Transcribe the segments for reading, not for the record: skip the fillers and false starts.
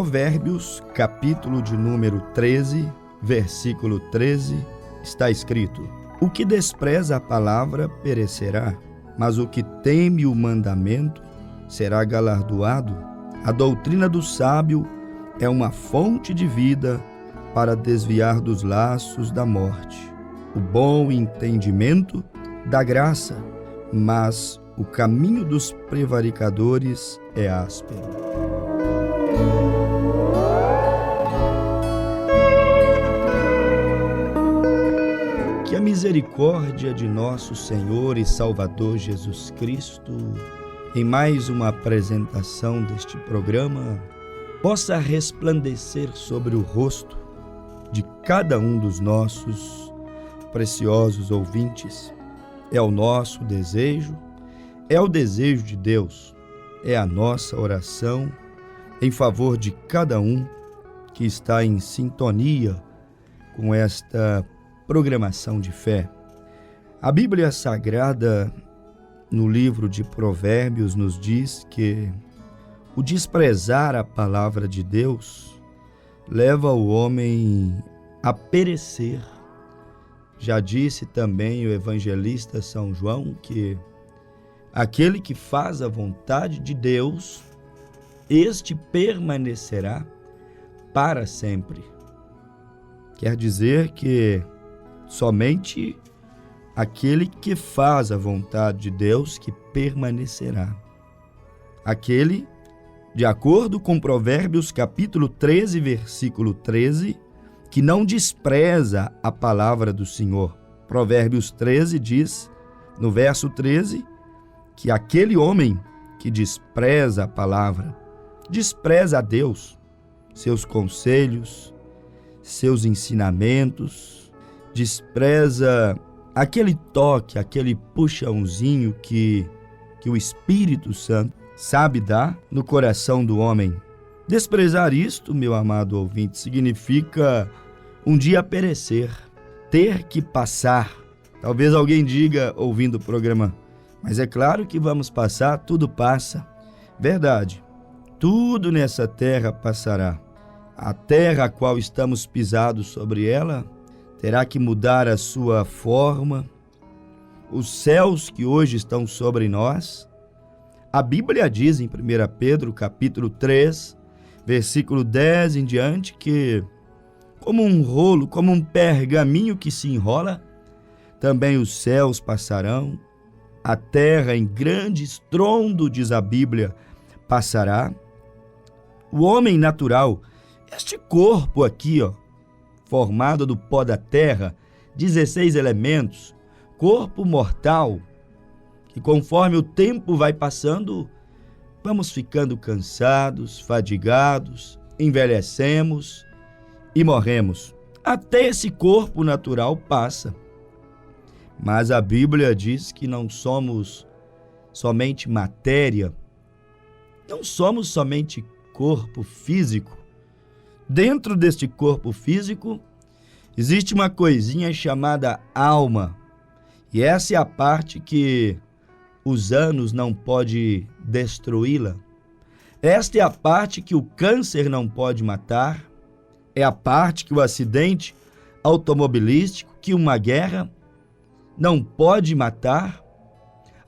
Provérbios, capítulo de número 13, versículo 13, está escrito: o que despreza a palavra perecerá, mas o que teme o mandamento será galardoado. A doutrina do sábio é uma fonte de vida para desviar dos laços da morte. O bom entendimento dá graça, mas o caminho dos prevaricadores é áspero. Que a misericórdia de nosso Senhor e Salvador Jesus Cristo, em mais uma apresentação deste programa, possa resplandecer sobre o rosto de cada um dos nossos preciosos ouvintes. É o nosso desejo, é o desejo de Deus, é a nossa oração em favor de cada um que está em sintonia com esta programação de fé. A Bíblia Sagrada, no livro de Provérbios, nos diz que o desprezar a palavra de Deus leva o homem a perecer. Já disse também o evangelista São João que aquele que faz a vontade de Deus, este permanecerá para sempre. Quer dizer que somente aquele que faz a vontade de Deus que permanecerá. Aquele, de acordo com Provérbios capítulo 13, versículo 13, que não despreza a palavra do Senhor. Provérbios 13 diz, no verso 13, que aquele homem que despreza a palavra, despreza a Deus, seus conselhos, seus ensinamentos, despreza aquele toque, aquele puxãozinho que o Espírito Santo sabe dar no coração do homem. Desprezar isto, meu amado ouvinte, significa um dia perecer, ter que passar. Talvez alguém diga, ouvindo o programa, mas é claro que vamos passar, tudo passa. Verdade, tudo nessa terra passará. A terra a qual estamos pisados sobre ela terá que mudar a sua forma. Os céus que hoje estão sobre nós, a Bíblia diz em 1 Pedro capítulo 3, versículo 10 em diante, que como um rolo, como um pergaminho que se enrola, também os céus passarão, a terra em grande estrondo, diz a Bíblia, passará. O homem natural, este corpo aqui, formado do pó da terra, 16 elementos, corpo mortal, que conforme o tempo vai passando, vamos ficando cansados, fadigados, envelhecemos e morremos. Até esse corpo natural passa. Mas a Bíblia diz que não somos somente matéria, não somos somente corpo físico. Dentro deste corpo físico existe uma coisinha chamada alma. E essa é a parte que os anos não podem destruí-la. Esta é a parte que o câncer não pode matar. É a parte que o acidente automobilístico, que uma guerra não pode matar.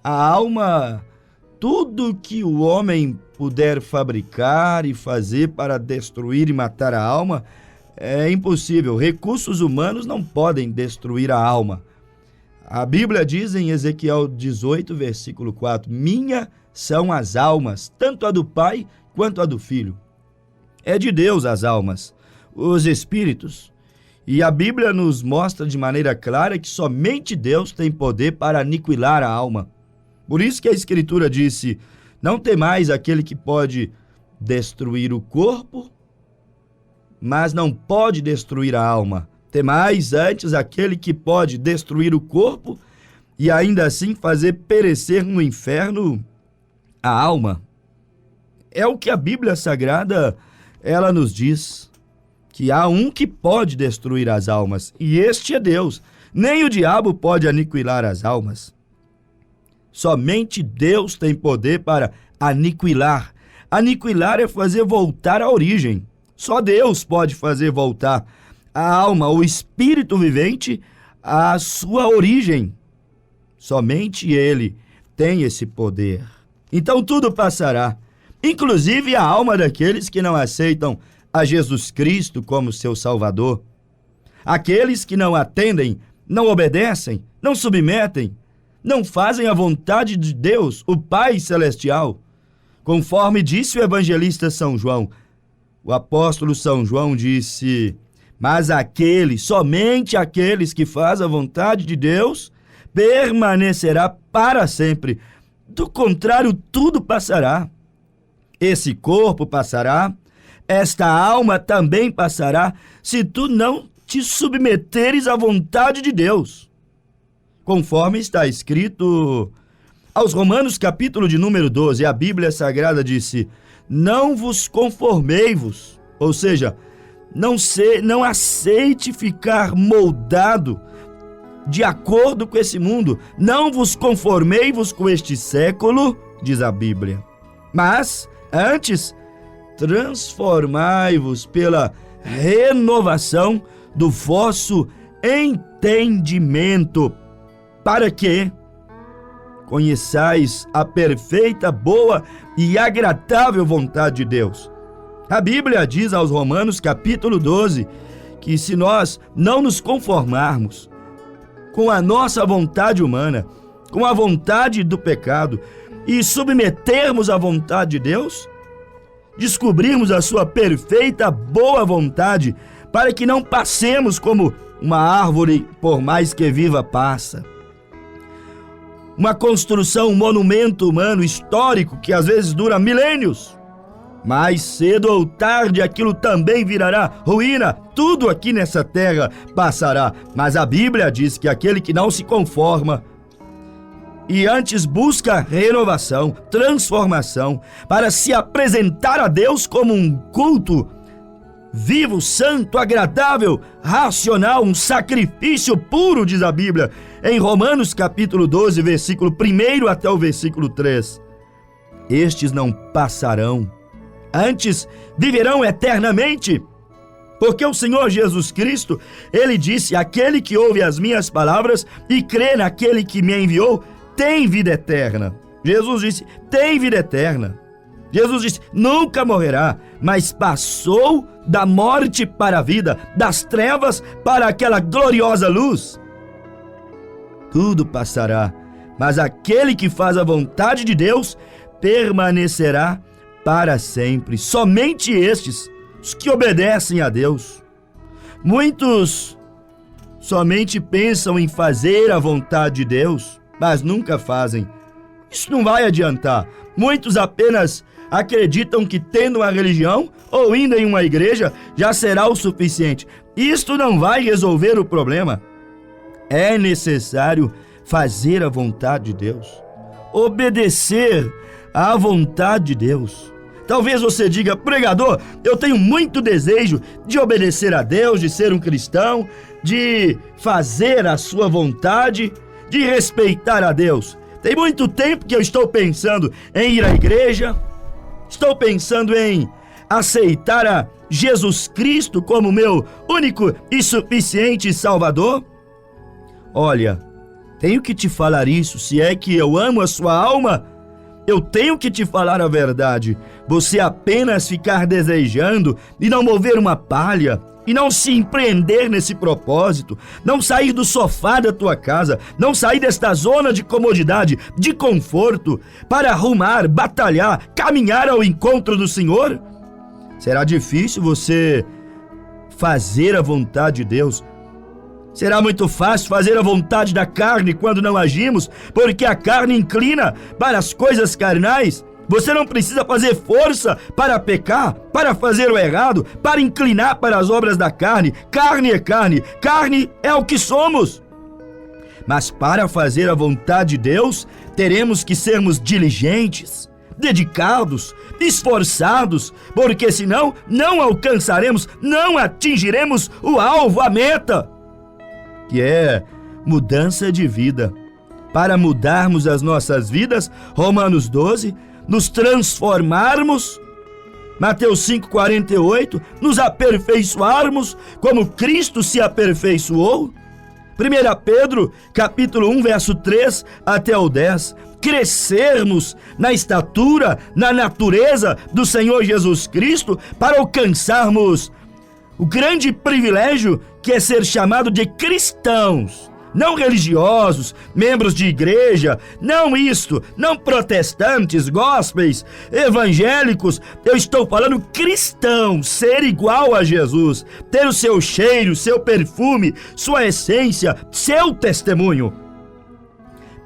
A alma, tudo que o homem puder fabricar e fazer para destruir e matar a alma, é impossível. Recursos humanos não podem destruir a alma. A Bíblia diz em Ezequiel 18, versículo 4, minha são as almas, tanto a do Pai quanto a do Filho. É de Deus as almas, os espíritos. E a Bíblia nos mostra de maneira clara que somente Deus tem poder para aniquilar a alma. Por isso que a Escritura disse, não temais aquele que pode destruir o corpo, mas não pode destruir a alma. Temais antes aquele que pode destruir o corpo e ainda assim fazer perecer no inferno a alma. É o que a Bíblia Sagrada, ela nos diz, que há um que pode destruir as almas, e este é Deus. Nem o diabo pode aniquilar as almas. Somente Deus tem poder para aniquilar Aniquilar é fazer voltar à origem. Só Deus pode fazer voltar a alma, o espírito vivente, à sua origem. Somente Ele tem esse poder. Então tudo passará, inclusive a alma daqueles que não aceitam a Jesus Cristo como seu Salvador. Aqueles que não atendem, não obedecem, não submetem, não fazem a vontade de Deus, o Pai Celestial. Conforme disse o evangelista São João, o apóstolo São João disse: mas somente aqueles que fazem a vontade de Deus, permanecerá para sempre. Do contrário, tudo passará. Esse corpo passará, esta alma também passará, se tu não te submeteres à vontade de Deus. Conforme está escrito aos Romanos, capítulo de número 12, a Bíblia Sagrada disse: não vos conformei-vos, ou seja, não aceite ficar moldado de acordo com esse mundo. Não vos conformei-vos com este século, diz a Bíblia, mas antes transformai-vos pela renovação do vosso entendimento, para que conheçais a perfeita, boa e agradável vontade de Deus. A Bíblia diz aos Romanos, capítulo 12, que se nós não nos conformarmos com a nossa vontade humana, com a vontade do pecado, e submetermos à vontade de Deus, descobrirmos a sua perfeita, boa vontade, para que não passemos como uma árvore, por mais que viva, passa. Uma construção, um monumento humano histórico que às vezes dura milênios. Mais cedo ou tarde aquilo também virará ruína. Tudo aqui nessa terra passará. Mas a Bíblia diz que aquele que não se conforma e antes busca renovação, transformação, para se apresentar a Deus como um culto vivo, santo, agradável, racional, um sacrifício puro, diz a Bíblia, em Romanos capítulo 12, versículo 1 até o versículo 3. Estes não passarão, antes viverão eternamente, porque o Senhor Jesus Cristo, Ele disse: aquele que ouve as minhas palavras e crê naquele que me enviou, tem vida eterna. Jesus disse: tem vida eterna. Jesus disse: nunca morrerá, mas passou da morte para a vida, das trevas para aquela gloriosa luz. Tudo passará, mas aquele que faz a vontade de Deus permanecerá para sempre. Somente estes, os que obedecem a Deus. Muitos somente pensam em fazer a vontade de Deus, mas nunca fazem. Isso não vai adiantar. Muitos apenas acreditam que tendo uma religião ou indo em uma igreja já será o suficiente. Isto não vai resolver o problema. É necessário fazer a vontade de Deus, obedecer à vontade de Deus. Talvez você diga: pregador, eu tenho muito desejo de obedecer a Deus, de ser um cristão, de fazer a sua vontade, de respeitar a Deus. Tem muito tempo que eu estou pensando em ir à igreja, estou pensando em aceitar a Jesus Cristo como meu único e suficiente Salvador. Olha, tenho que te falar isso, se é que eu amo a sua alma, eu tenho que te falar a verdade. Você apenas ficar desejando e não mover uma palha, e não se empreender nesse propósito, não sair do sofá da tua casa, não sair desta zona de comodidade, de conforto, para arrumar, batalhar, caminhar ao encontro do Senhor, será difícil você fazer a vontade de Deus. Será muito fácil fazer a vontade da carne quando não agimos, porque a carne inclina para as coisas carnais. Você não precisa fazer força para pecar, para fazer o errado, para inclinar para as obras da carne. Carne é carne, carne é o que somos. Mas para fazer a vontade de Deus, teremos que sermos diligentes, dedicados, esforçados, porque senão não alcançaremos, não atingiremos o alvo, a meta, que é mudança de vida. Para mudarmos as nossas vidas, Romanos 12, nos transformarmos, Mateus 5,48, nos aperfeiçoarmos como Cristo se aperfeiçoou. 1 Pedro, capítulo 1, verso 3 até o 10, crescermos na estatura, na natureza do Senhor Jesus Cristo, para alcançarmos o grande privilégio que é ser chamado de cristãos, não religiosos, membros de igreja, não protestantes, gospels, evangélicos. Eu estou falando cristão, ser igual a Jesus, ter o seu cheiro, seu perfume, sua essência, seu testemunho.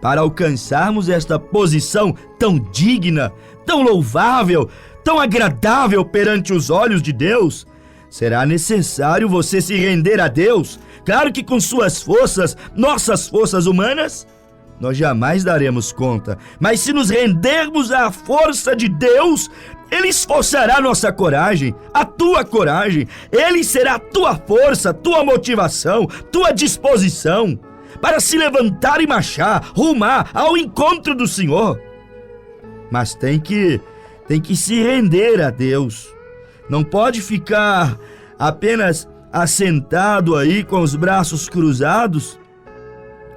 Para alcançarmos esta posição tão digna, tão louvável, tão agradável perante os olhos de Deus, será necessário você se render a Deus. Claro que com suas forças, nossas forças humanas, nós jamais daremos conta. Mas se nos rendermos à força de Deus, Ele esforçará nossa coragem, a tua coragem. Ele será a tua força, tua motivação, tua disposição para se levantar e marchar, rumar ao encontro do Senhor. Mas tem que se render a Deus. Não pode ficar apenas assentado aí com os braços cruzados,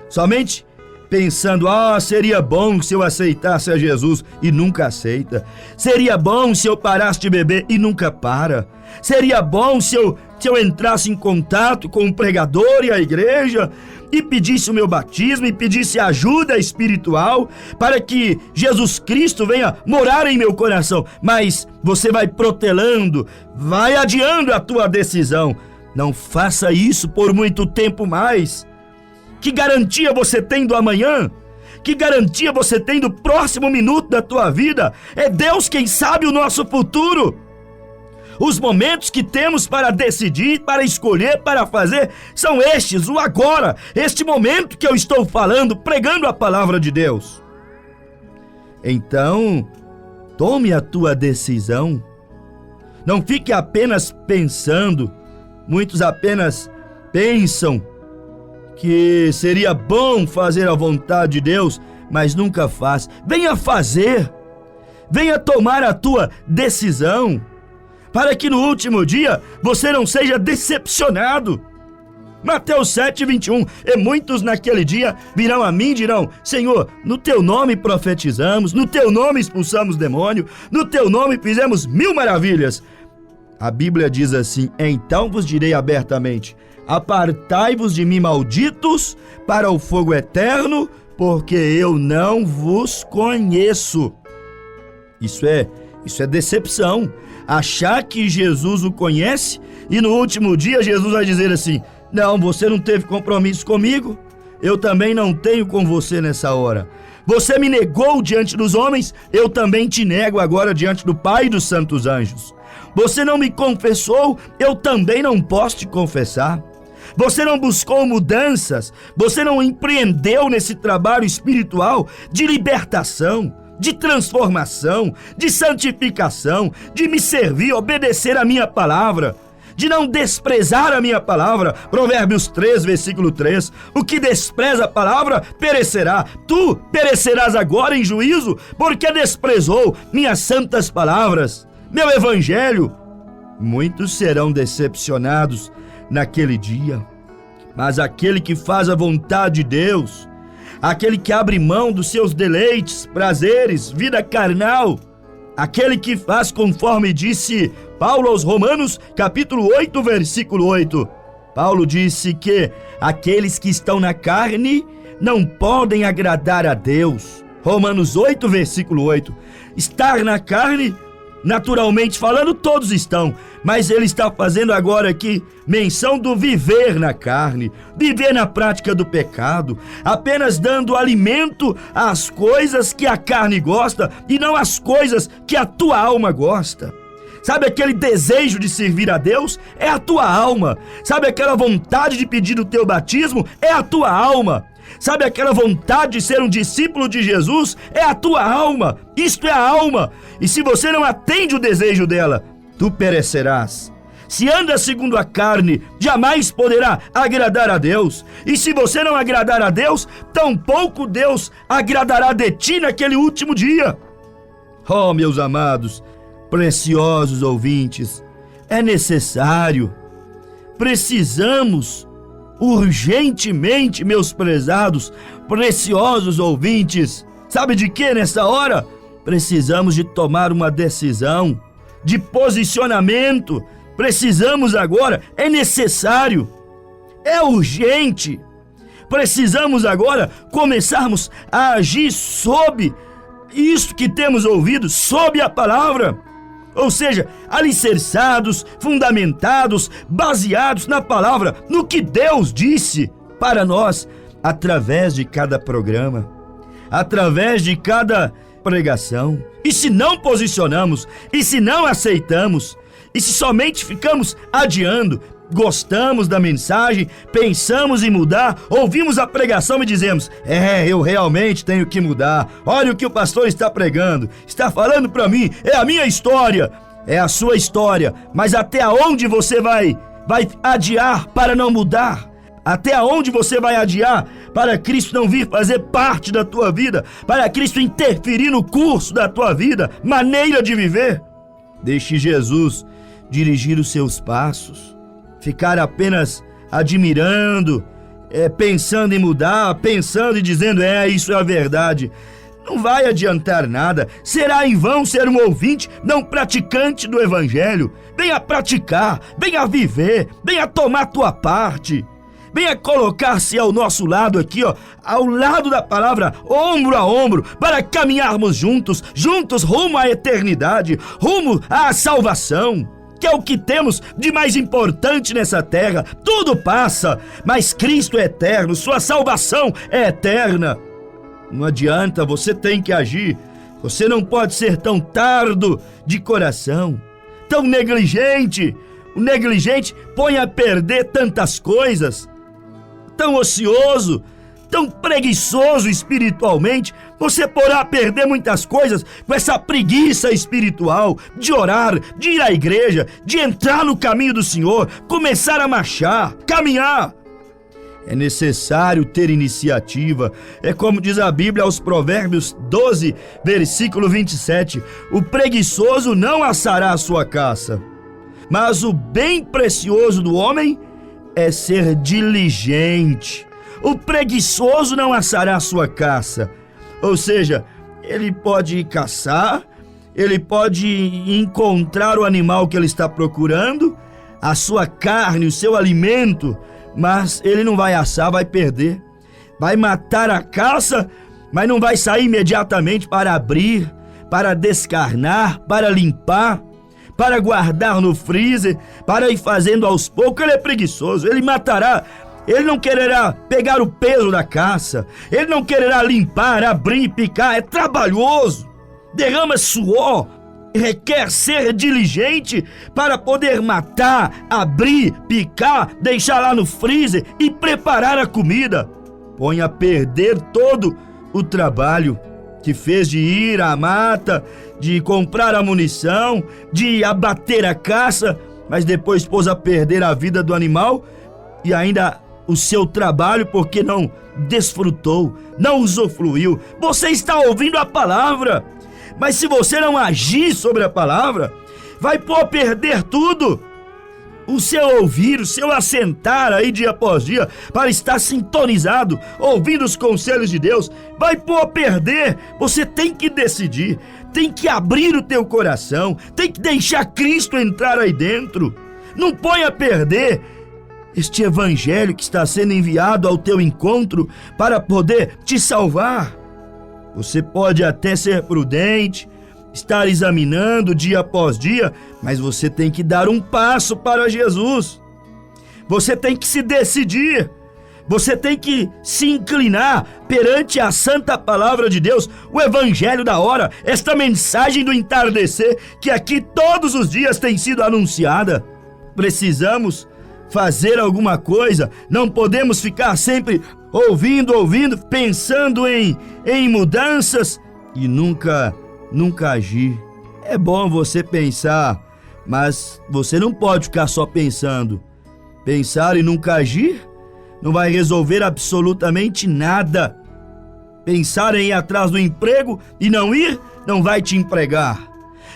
somente pensando: seria bom se eu aceitasse a Jesus, e nunca aceita. Seria bom se eu parasse de beber, e nunca para. Seria bom se eu entrasse em contato com o pregador e a igreja, e pedisse o meu batismo, e pedisse ajuda espiritual, para que Jesus Cristo venha morar em meu coração. Mas você vai protelando, vai adiando a tua decisão. Não faça isso por muito tempo mais. Que garantia você tem do amanhã? Que garantia você tem do próximo minuto da tua vida? É Deus quem sabe o nosso futuro. Os momentos que temos para decidir, para escolher, para fazer, são estes, o agora, este momento que eu estou falando, pregando a palavra de Deus. Então, tome a tua decisão. Não fique apenas pensando. Muitos apenas pensam que seria bom fazer a vontade de Deus, mas nunca faz. Venha fazer, venha tomar a tua decisão, para que no último dia você não seja decepcionado. Mateus 7:21, e muitos naquele dia virão a mim e dirão: Senhor, no teu nome profetizamos, no teu nome expulsamos demônio, no teu nome fizemos 1000 maravilhas. A Bíblia diz assim: então vos direi abertamente: apartai-vos de mim, malditos, para o fogo eterno, porque eu não vos conheço. Isso é decepção. Achar que Jesus o conhece e no último dia Jesus vai dizer assim: não, você não teve compromisso comigo, eu também não tenho com você nessa hora. Você me negou diante dos homens, eu também te nego agora diante do Pai e dos santos anjos. Você não me confessou, eu também não posso te confessar. Você não buscou mudanças, você não empreendeu nesse trabalho espiritual de libertação, de transformação, de santificação, de me servir, obedecer a minha palavra, de não desprezar a minha palavra. Provérbios 3, versículo 3, o que despreza a palavra perecerá. Tu perecerás agora em juízo, porque desprezou minhas santas palavras, meu evangelho. Muitos serão decepcionados naquele dia, mas aquele que faz a vontade de Deus, aquele que abre mão dos seus deleites, prazeres, vida carnal, aquele que faz conforme disse Paulo aos Romanos, capítulo 8, versículo 8. Paulo disse que aqueles que estão na carne não podem agradar a Deus. Romanos 8, versículo 8. Estar na carne, naturalmente falando, todos estão, mas ele está fazendo agora aqui menção do viver na carne, viver na prática do pecado, apenas dando alimento às coisas que a carne gosta e não às coisas que a tua alma gosta. Sabe aquele desejo de servir a Deus? É a tua alma. Sabe aquela vontade de pedir o teu batismo? É a tua alma. Sabe aquela vontade de ser um discípulo de Jesus? É a tua alma. Isto é a alma. E se você não atende o desejo dela, tu perecerás. Se anda segundo a carne, jamais poderá agradar a Deus. E se você não agradar a Deus, tampouco Deus agradará de ti naquele último dia. Oh, meus amados, preciosos ouvintes, é necessário, precisamos urgentemente, meus prezados, preciosos ouvintes, sabe de que nessa hora? Precisamos de tomar uma decisão, de posicionamento. Precisamos agora, é necessário, é urgente. Precisamos agora começarmos a agir sob isso que temos ouvido, sob a palavra. Ou seja, alicerçados, fundamentados, baseados na palavra, no que Deus disse para nós, através de cada programa, através de cada pregação. E se não posicionamos, e se não aceitamos, e se somente ficamos adiando, gostamos da mensagem, pensamos em mudar, ouvimos a pregação e dizemos: eu realmente tenho que mudar. Olha o que o pastor está pregando, está falando para mim, é a minha história, é a sua história, mas até onde você vai adiar para não mudar? Até onde você vai adiar para Cristo não vir fazer parte da tua vida, para Cristo interferir no curso da tua vida, maneira de viver? Deixe Jesus dirigir os seus passos. Ficar apenas admirando, pensando em mudar, pensando e dizendo: isso é a verdade, não vai adiantar nada. Será em vão ser um ouvinte, não praticante do Evangelho. Venha praticar, venha viver, venha tomar tua parte, venha colocar-se ao nosso lado aqui, ao lado da palavra, ombro a ombro, para caminharmos juntos rumo à eternidade, rumo à salvação, que é o que temos de mais importante nessa terra. Tudo passa, mas Cristo é eterno, sua salvação é eterna. Não adianta, você tem que agir. Você não pode ser tão tardo de coração, tão negligente. O negligente põe a perder tantas coisas, tão ocioso, tão preguiçoso espiritualmente. Você porá perder muitas coisas com essa preguiça espiritual de orar, de ir à igreja, de entrar no caminho do Senhor, começar a marchar, caminhar. É necessário ter iniciativa. É como diz a Bíblia aos Provérbios 12, versículo 27. O preguiçoso não assará a sua caça, mas o bem precioso do homem é ser diligente. O preguiçoso não assará a sua caça. Ou seja, ele pode ir caçar, ele pode encontrar o animal que ele está procurando, a sua carne, o seu alimento, mas ele não vai assar, vai perder. Vai matar a caça, mas não vai sair imediatamente para abrir, para descarnar, para limpar, para guardar no freezer, para ir fazendo aos poucos. Ele é preguiçoso, ele matará. Ele não quererá pegar o peso da caça, ele não quererá limpar, abrir, picar. É trabalhoso, derrama suor, requer ser diligente para poder matar, abrir, picar, deixar lá no freezer e preparar a comida. Põe a perder todo o trabalho que fez de ir à mata, de comprar a munição, de abater a caça, mas depois pôs a perder a vida do animal e ainda o seu trabalho, porque não desfrutou, não usufruiu. Você está ouvindo a palavra, mas se você não agir sobre a palavra, vai pôr a perder tudo. O seu ouvir, o seu assentar aí dia após dia para estar sintonizado, ouvindo os conselhos de Deus, vai pôr a perder. Você tem que decidir, tem que abrir o teu coração, tem que deixar Cristo entrar aí dentro. Não põe a perder este evangelho que está sendo enviado ao teu encontro para poder te salvar. Você pode até ser prudente, estar examinando dia após dia, mas você tem que dar um passo para Jesus. Você tem que se decidir. Você tem que se inclinar perante a santa palavra de Deus, o evangelho da hora, esta mensagem do entardecer que aqui todos os dias tem sido anunciada. Precisamos fazer alguma coisa, não podemos ficar sempre ouvindo, pensando em mudanças e nunca agir. É bom você pensar, mas você não pode ficar só pensando. Pensar e nunca agir não vai resolver absolutamente nada. Pensar em ir atrás do emprego e não ir, não vai te empregar.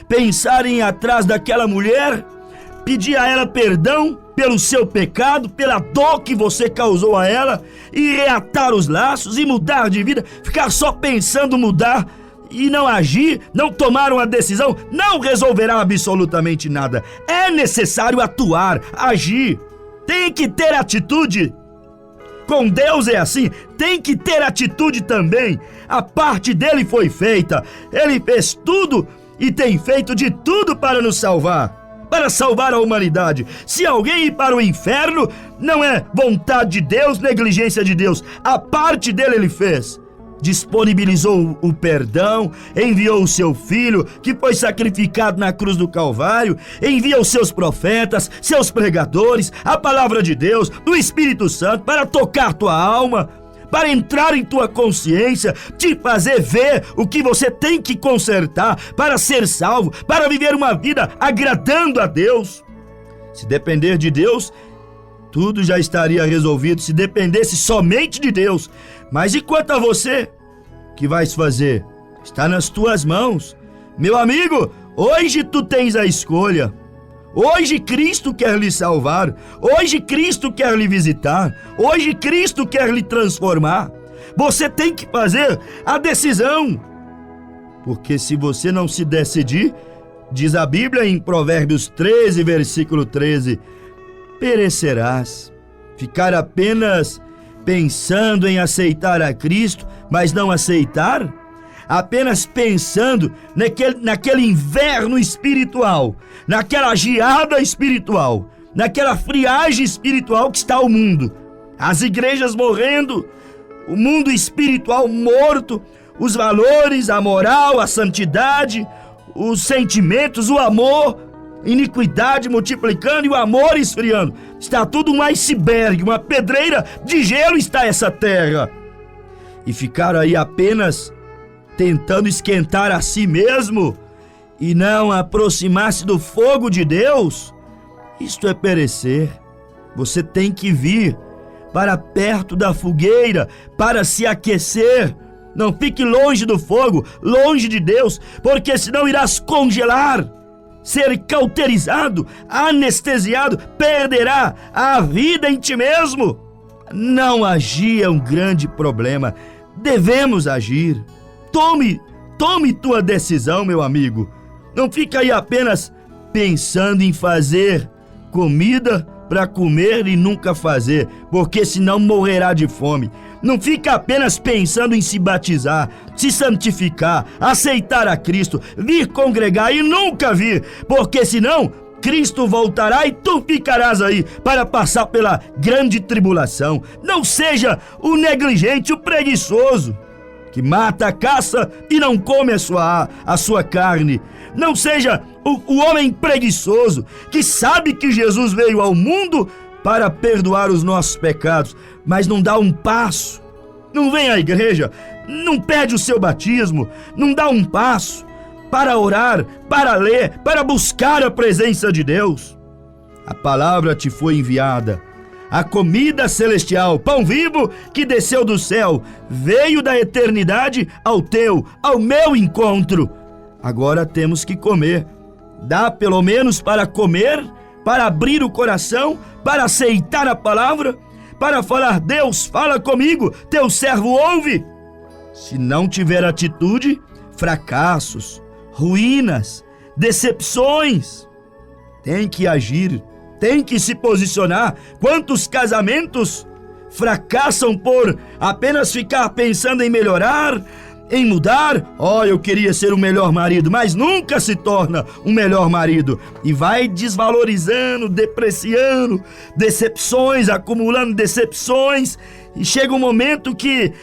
Pensar em ir atrás daquela mulher, pedir a ela perdão pelo seu pecado, pela dor que você causou a ela, e reatar os laços e mudar de vida, ficar só pensando mudar e não agir, não tomar uma decisão, não resolverá absolutamente nada. É necessário atuar, agir, tem que ter atitude. Com Deus é assim, tem que ter atitude também. A parte dele foi feita, ele fez tudo e tem feito de tudo para nos salvar, para salvar a humanidade. Se alguém ir para o inferno, não é vontade de Deus, negligência de Deus. A parte dele ele fez. Disponibilizou o perdão, enviou o seu filho, que foi sacrificado na cruz do Calvário, envia os seus profetas, seus pregadores, a palavra de Deus, o Espírito Santo, para tocar tua alma, para entrar em tua consciência, te fazer ver o que você tem que consertar para ser salvo, para viver uma vida agradando a Deus. Se depender de Deus, tudo já estaria resolvido, se dependesse somente de Deus. Mas e quanto a você? O que vais fazer? Está nas tuas mãos. Meu amigo, hoje tu tens a escolha. Hoje Cristo quer lhe salvar. Hoje Cristo quer lhe visitar. Hoje Cristo quer lhe transformar. Você tem que fazer a decisão. Porque se você não se decidir, diz a Bíblia em Provérbios 13, versículo 13, perecerás. Ficar apenas pensando em aceitar a Cristo, mas não aceitar? Apenas pensando naquele inverno espiritual, naquela geada espiritual, naquela friagem espiritual que está o mundo. As igrejas morrendo, o mundo espiritual morto, os valores, a moral, a santidade, os sentimentos, o amor, iniquidade multiplicando e o amor esfriando. Está tudo um iceberg, uma pedreira de gelo está essa terra. E ficar aí apenas tentando esquentar a si mesmo e não aproximar-se do fogo de Deus, isto é perecer. Você tem que vir para perto da fogueira para se aquecer. Não fique longe do fogo, longe de Deus, porque senão irás congelar, ser cauterizado, anestesiado, perderá a vida em ti mesmo. Não agir é um grande problema. Devemos agir. Tome tua decisão, meu amigo. Não fica aí apenas pensando em fazer comida para comer e nunca fazer, porque senão morrerá de fome. Não fica apenas pensando em se batizar, se santificar, aceitar a Cristo, vir congregar e nunca vir, porque senão Cristo voltará e tu ficarás aí para passar pela grande tribulação. Não seja o negligente, o preguiçoso, que mata a caça e não come a sua carne. Não seja o homem preguiçoso, que sabe que Jesus veio ao mundo para perdoar os nossos pecados, mas não dá um passo, não vem à igreja, não pede o seu batismo, não dá um passo para orar, para ler, para buscar a presença de Deus. A palavra te foi enviada, a comida celestial, pão vivo que desceu do céu, veio da eternidade ao meu encontro. Agora temos que comer. Dá pelo menos para comer, para abrir o coração, para aceitar a palavra, para falar: Deus, fala comigo, teu servo ouve. Se não tiver atitude, fracassos, ruínas, decepções. Tem que agir, tem que se posicionar. Quantos casamentos fracassam por apenas ficar pensando em melhorar, em mudar? Eu queria ser o melhor marido, mas nunca se torna um melhor marido. E vai desvalorizando, depreciando, decepções, acumulando decepções. E chega um momento que,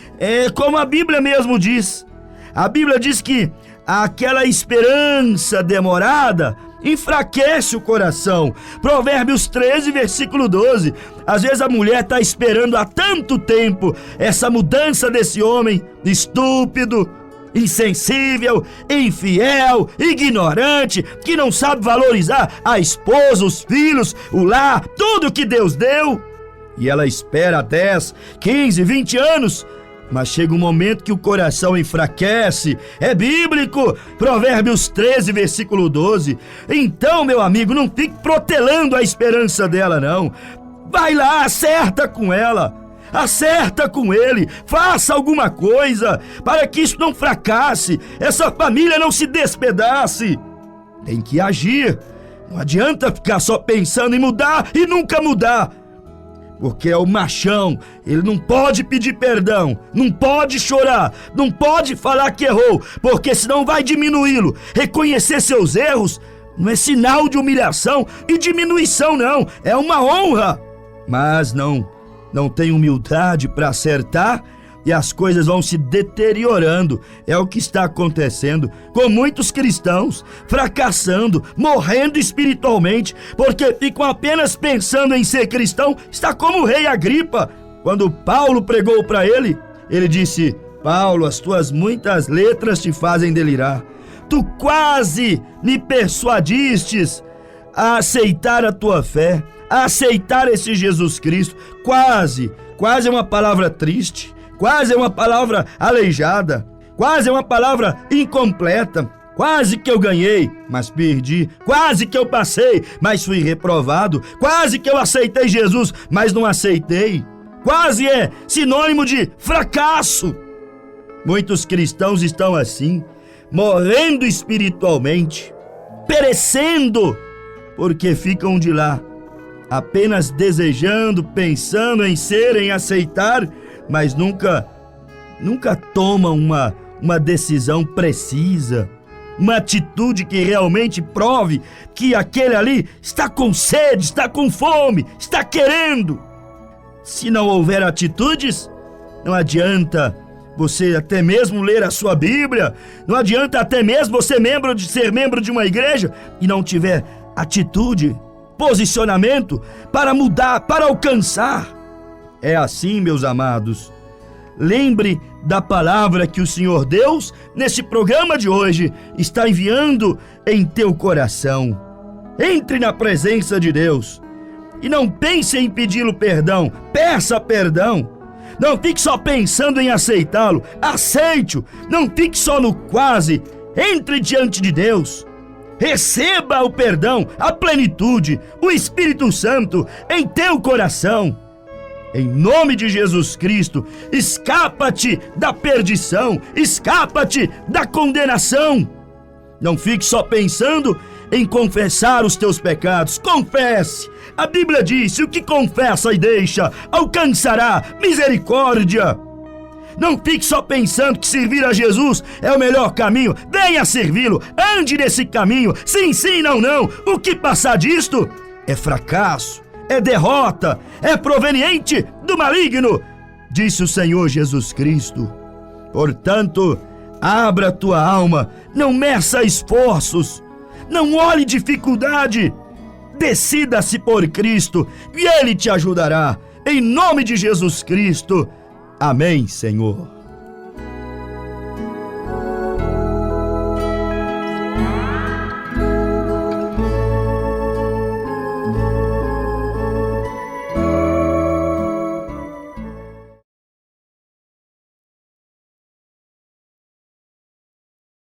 como a Bíblia mesmo diz, a Bíblia diz que aquela esperança demorada enfraquece o coração. Provérbios 13, versículo 12. Às vezes a mulher está esperando há tanto tempo essa mudança desse homem estúpido, insensível, infiel, ignorante, que não sabe valorizar a esposa, os filhos, o lar, tudo que Deus deu. E ela espera 10, 15, 20 anos Mas chega um momento que o coração enfraquece. É bíblico, Provérbios 13, versículo 12. Então, meu amigo, não fique protelando a esperança dela, não. Vai lá, acerta com ela, acerta com ele, faça alguma coisa para que isso não fracasse, essa família não se despedace. Tem que agir. Não adianta ficar só pensando em mudar e nunca mudar. Porque é o machão, ele não pode pedir perdão, não pode chorar, não pode falar que errou, porque senão vai diminuí-lo. Reconhecer seus erros não é sinal de humilhação e diminuição, não, é uma honra. Mas não tem humildade para acertar e as coisas vão se deteriorando. É o que está acontecendo com muitos cristãos, fracassando, morrendo espiritualmente, porque ficam apenas pensando em ser cristão. Está como o rei Agripa, quando Paulo pregou para ele, ele disse: Paulo, as tuas muitas letras te fazem delirar. Tu quase me persuadistes a aceitar a tua fé, a aceitar esse Jesus Cristo. Quase é uma palavra triste. Quase é uma palavra aleijada, quase é uma palavra incompleta. Quase que eu ganhei, mas perdi. Quase que eu passei, mas fui reprovado. Quase que eu aceitei Jesus, mas não aceitei. Quase é sinônimo de fracasso. Muitos cristãos estão assim, morrendo espiritualmente, perecendo, porque ficam de lá, apenas desejando, pensando em ser, em aceitar, mas nunca tomam uma decisão precisa, uma atitude que realmente prove que aquele ali está com sede, está com fome, está querendo. Se não houver atitudes, não adianta você até mesmo ler a sua Bíblia, não adianta até mesmo você ser membro de uma igreja e não tiver atitude, posicionamento para mudar, para alcançar. É assim, meus amados. Lembre da palavra que o Senhor Deus, nesse programa de hoje, está enviando em teu coração. Entre na presença de Deus e não pense em pedi-lo perdão, peça perdão. Não fique só pensando em aceitá-lo, aceite-o. Não fique só no quase, entre diante de Deus. Receba o perdão, a plenitude, o Espírito Santo em teu coração. Em nome de Jesus Cristo, escapa-te da perdição, escapa-te da condenação. Não fique só pensando em confessar os teus pecados. Confesse. A Bíblia diz: o que confessa e deixa, alcançará misericórdia. Não fique só pensando que servir a Jesus é o melhor caminho. Venha servi-lo, ande nesse caminho. Sim, sim, não, não. O que passar disto é fracasso, é derrota, é proveniente do maligno, disse o Senhor Jesus Cristo. Portanto, abra tua alma, não meça esforços, não olhe dificuldade. Decida-se por Cristo e Ele te ajudará. Em nome de Jesus Cristo. Amém, Senhor.